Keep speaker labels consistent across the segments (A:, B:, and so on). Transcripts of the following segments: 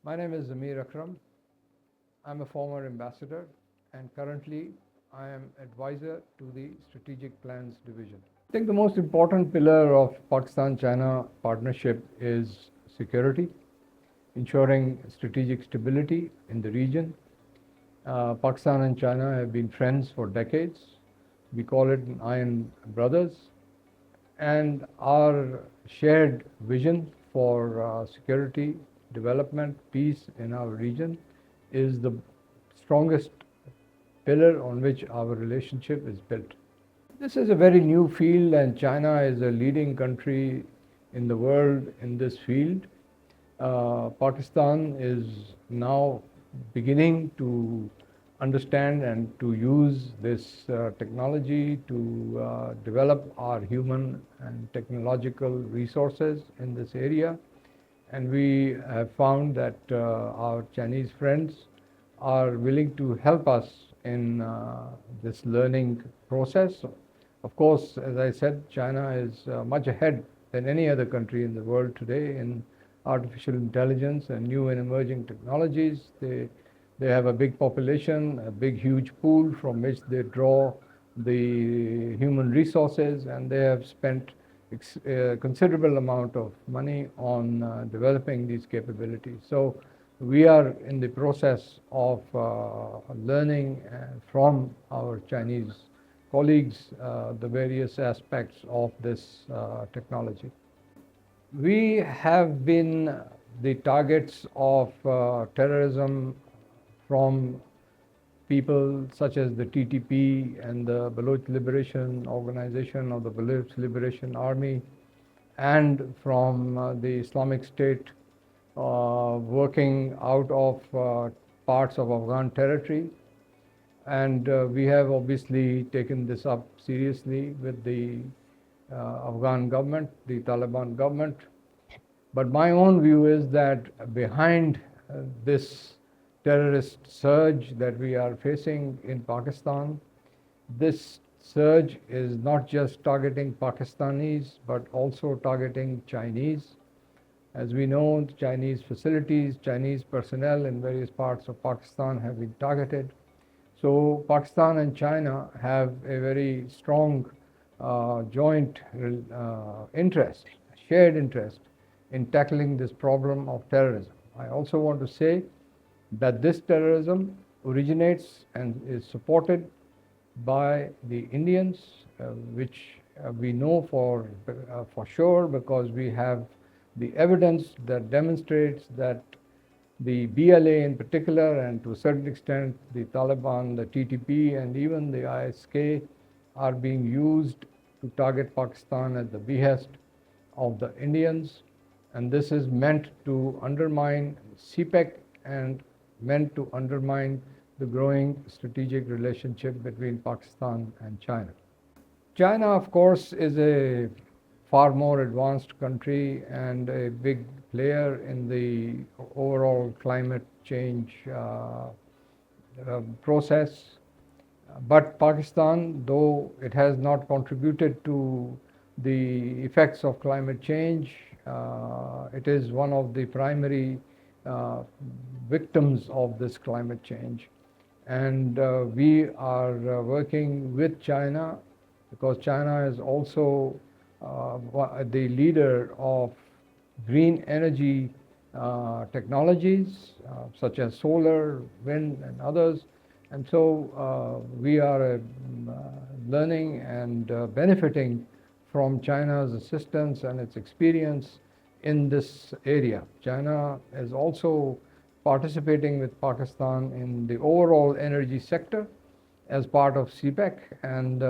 A: My name is Zamir Akram. I'm a former ambassador and currently I am advisor to the Strategic Plans Division. I think the most important pillar of Pakistan-China partnership is security, ensuring strategic stability in the region. Pakistan and China have been friends for decades. We call it Iron Brothers. And our shared vision for security, development, peace in our region is the strongest pillar on which our relationship is built. This is a very new field and China is a leading country in the world in this field. Pakistan is now beginning to understand and to use this technology to develop our human and technological resources in this area. And we have found that our Chinese friends are willing to help us in this learning process. Of course, as I said, China is much ahead than any other country in the world today in artificial intelligence and new and emerging technologies. They have a big population, a big huge pool from which they draw the human resources, and they have spent a considerable amount of money on developing these capabilities. So we are in the process of learning from our Chinese colleagues the various aspects of this technology. We have been the targets of terrorism from people such as the TTP and the Baloch Liberation Organization or the Baloch Liberation Army, and from the Islamic State working out of parts of Afghan territory. And we have obviously taken this up seriously with the Afghan government, the Taliban government. But my own view is that behind this terrorist surge that we are facing in Pakistan, this surge is not just targeting Pakistanis, but also targeting Chinese. As we know, Chinese facilities, Chinese personnel in various parts of Pakistan have been targeted. So Pakistan and China have a very strong joint interest, shared interest in tackling this problem of terrorism. I also want to say that this terrorism originates and is supported by the Indians, which we know for sure because we have the evidence that demonstrates that the BLA in particular, and to a certain extent the Taliban, the TTP, and even the ISK are being used to target Pakistan at the behest of the Indians. And this is meant to undermine CPEC and meant to undermine the growing strategic relationship between Pakistan and China. China, of course, is a far more advanced country and a big player in the overall climate change process. But Pakistan, though it has not contributed to the effects of climate change, it is one of the primary victims of this climate change. And we are working with China because China is also the leader of green energy technologies such as solar, wind, and others. And so we are learning and benefiting from China's assistance and its experience in this area. China is also participating with Pakistan in the overall energy sector as part of CPEC, and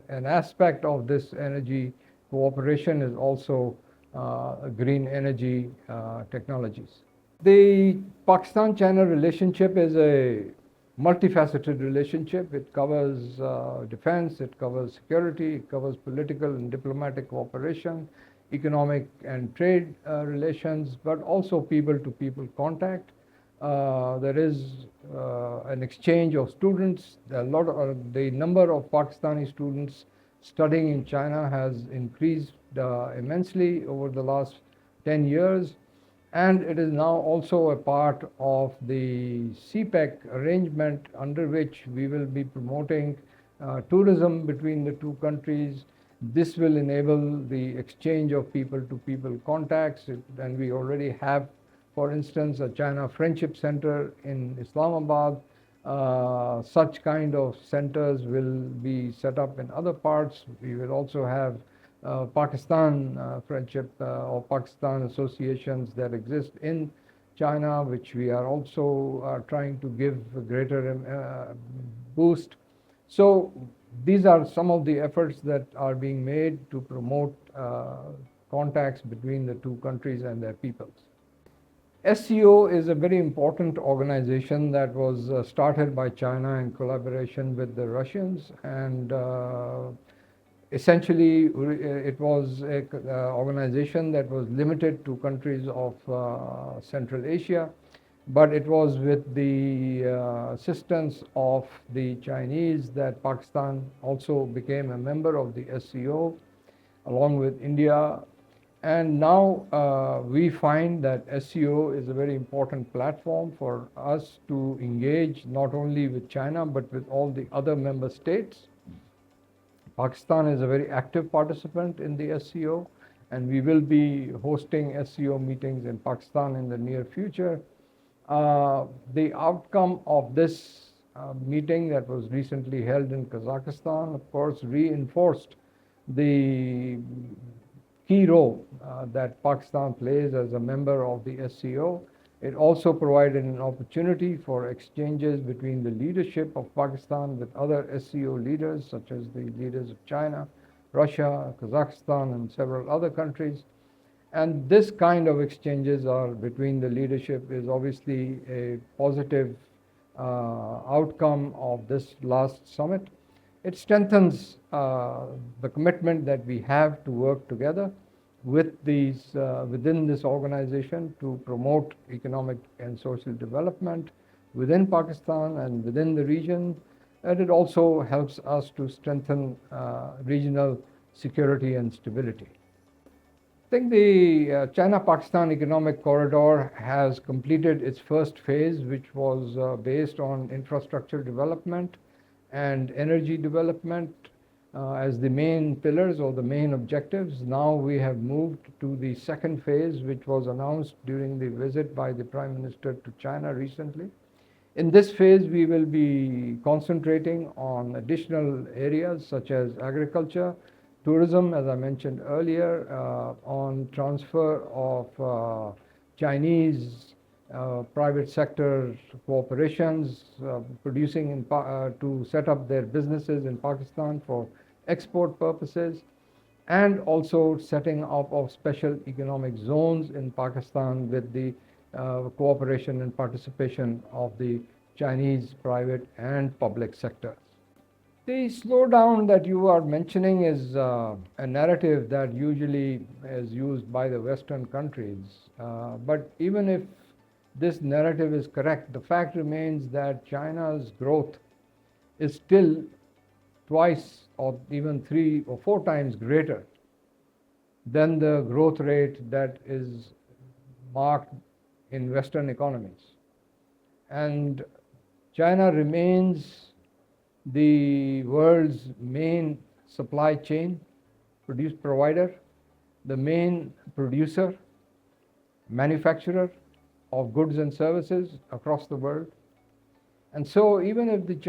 A: an aspect of this energy cooperation is also green energy technologies. The Pakistan-China relationship is a multifaceted relationship. It covers defense, it covers security, it covers political and diplomatic cooperation, economic and trade relations, but also people-to-people contact. There is an exchange of students. The number of Pakistani students studying in China has increased immensely over the last 10 years. and it is now also a part of the CPEC arrangement, under which we will be promoting tourism between the two countries. This will enable the exchange of people-to-people contacts, and we already have, for instance, a China Friendship Center in Islamabad. Such kind of centers will be set up in other parts. We will also have Pakistan friendship or Pakistan associations that exist in China, which we are also trying to give a greater boost. So these are some of the efforts that are being made to promote contacts between the two countries and their peoples. SCO is a very important organization that was started by China in collaboration with the Russians, and essentially it was an organization that was limited to countries of Central Asia, but it was with the assistance of the Chinese that Pakistan also became a member of the SCO along with India. And now we find that SCO is a very important platform for us to engage not only with China but with all the other member states. Pakistan is a very active participant in the SCO, and we will be hosting SCO meetings in Pakistan in the near future. The outcome of this meeting that was recently held in Kazakhstan, of course, reinforced the key role that Pakistan plays as a member of the SCO. It also provided an opportunity for exchanges between the leadership of Pakistan with other SCO leaders, such as the leaders of China, Russia, Kazakhstan, and several other countries. And this kind of exchanges are between the leadership is obviously a positive outcome of this last summit. It strengthens the commitment that we have to work together with these within this organization to promote economic and social development within Pakistan and within the region, and it also helps us to strengthen regional security and stability. I think the China-Pakistan Economic Corridor has completed its first phase, which was based on infrastructure development and energy development as the main pillars or the main objectives. Now we have moved to the second phase, which was announced during the visit by the Prime Minister to China recently. In this phase, we will be concentrating on additional areas such as agriculture, tourism, as I mentioned earlier, on transfer of Chinese private sector corporations producing to set up their businesses in Pakistan for export purposes, and also setting up of special economic zones in Pakistan with the cooperation and participation of the Chinese private and public sectors. The slowdown that you are mentioning is a narrative that usually is used by the Western countries. But even if this narrative is correct, the fact remains that China's growth is still twice or even 3 or 4 times greater than the growth rate that is marked in Western economies. And China remains the world's main supply chain provider, the main producer, manufacturer of goods and services across the world. And so even if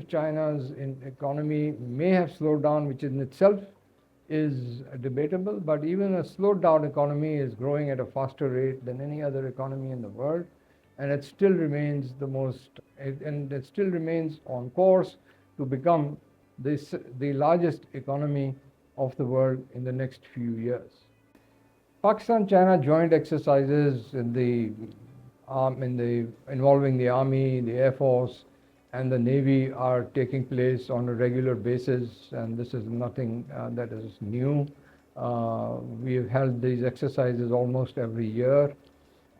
A: China's economy may have slowed down, which in itself is debatable, but even a slowed down economy is growing at a faster rate than any other economy in the world, and it still remains it still remains on course to become the largest economy of the world in the next few years. Pakistan-China joint exercises involving the Army, the Air Force, and the Navy are taking place on a regular basis, and this is nothing that is new. We have held these exercises almost every year,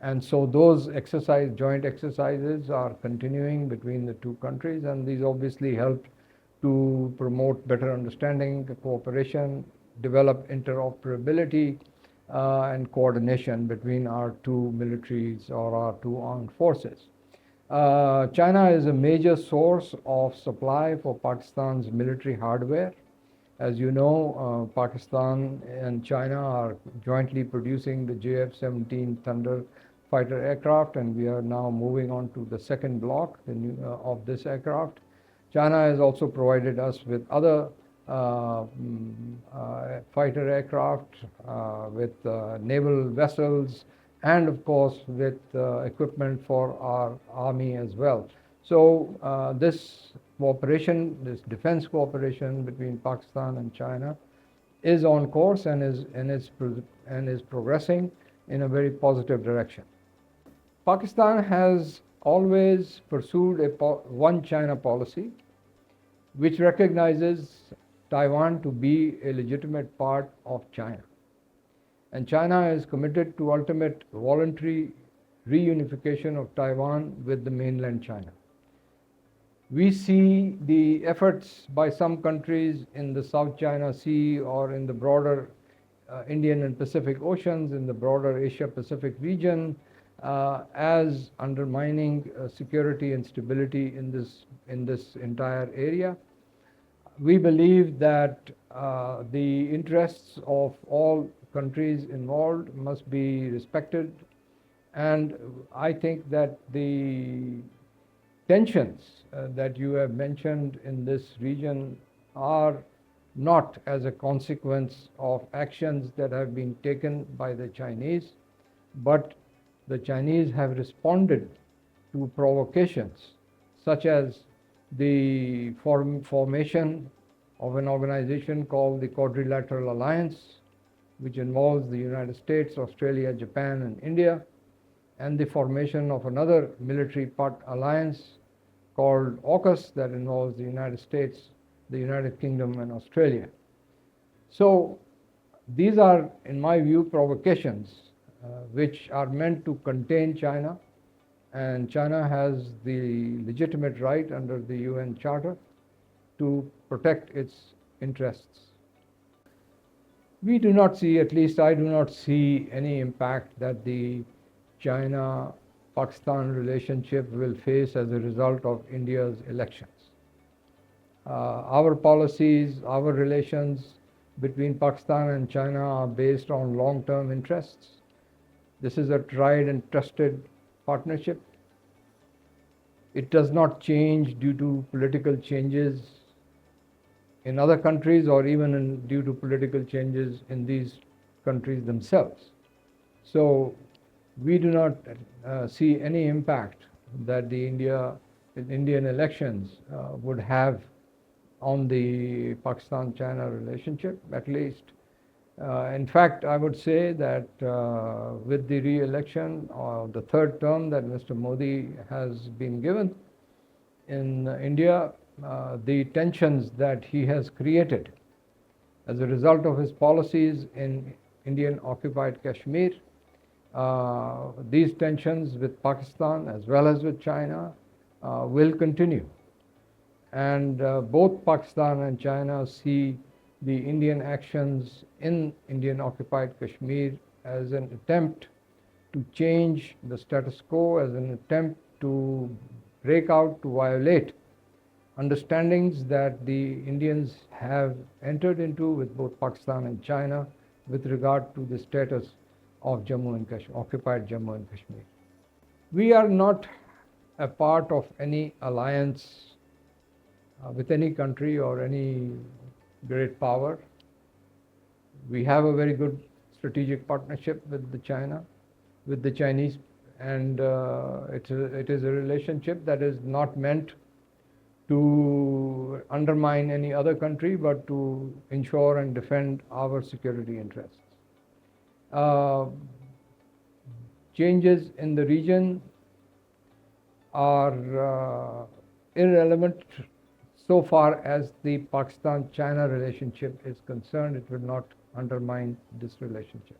A: and so those joint exercises are continuing between the two countries, and these obviously help to promote better understanding, cooperation, develop interoperability, and coordination between our two militaries or our two armed forces. China is a major source of supply for Pakistan's military hardware. As you know, Pakistan and China are jointly producing the JF-17 Thunder fighter aircraft, and we are now moving on to the second block of this aircraft. China has also provided us with other fighter aircraft, with naval vessels, and of course with equipment for our army as well. So this cooperation, this defense cooperation between Pakistan and China is on course and is progressing in a very positive direction. Pakistan has always pursued a one China policy, which recognizes Taiwan to be a legitimate part of China. And China is committed to ultimate voluntary reunification of Taiwan with the mainland China. We see the efforts by some countries in the South China Sea or in the broader Indian and Pacific Oceans, in the broader Asia-Pacific region, as undermining security and stability in this entire area. We believe that the interests of all countries involved must be respected, and I think that the tensions that you have mentioned in this region are not as a consequence of actions that have been taken by the Chinese, but the Chinese have responded to provocations such as the formation of an organization called the Quadrilateral Alliance, which involves the United States, Australia, Japan, and India, and the formation of another military alliance called AUKUS that involves the United States, the United Kingdom, and Australia. So these are, in my view, provocations which are meant to contain China, and China has the legitimate right under the UN Charter to protect its interests. We do not see, at least I do not see, any impact that the China-Pakistan relationship will face as a result of India's elections. Our policies, our relations between Pakistan and China are based on long-term interests. This is a tried and trusted partnership. It does not change due to political changes in other countries or even due to political changes in these countries themselves. So we do not see any impact that the Indian elections would have on the Pakistan-China relationship, at least. In fact, I would say that with the re-election or the third term that Mr. Modi has been given in India, the tensions that he has created as a result of his policies in Indian occupied Kashmir, these tensions with Pakistan as well as with China will continue. And both Pakistan and China see the Indian actions in Indian occupied Kashmir as an attempt to change the status quo, as an attempt to break out, to violate understandings that the Indians have entered into with both Pakistan and China with regard to the status of Jammu and Kashmir, occupied Jammu and Kashmir. We are not a part of any alliance with any country or any great power. We have a very good strategic partnership with the Chinese, and it is a relationship that is not meant to undermine any other country, but to ensure and defend our security interests. Changes in the region are irrelevant so far as the Pakistan-China relationship is concerned. It will not undermine this relationship.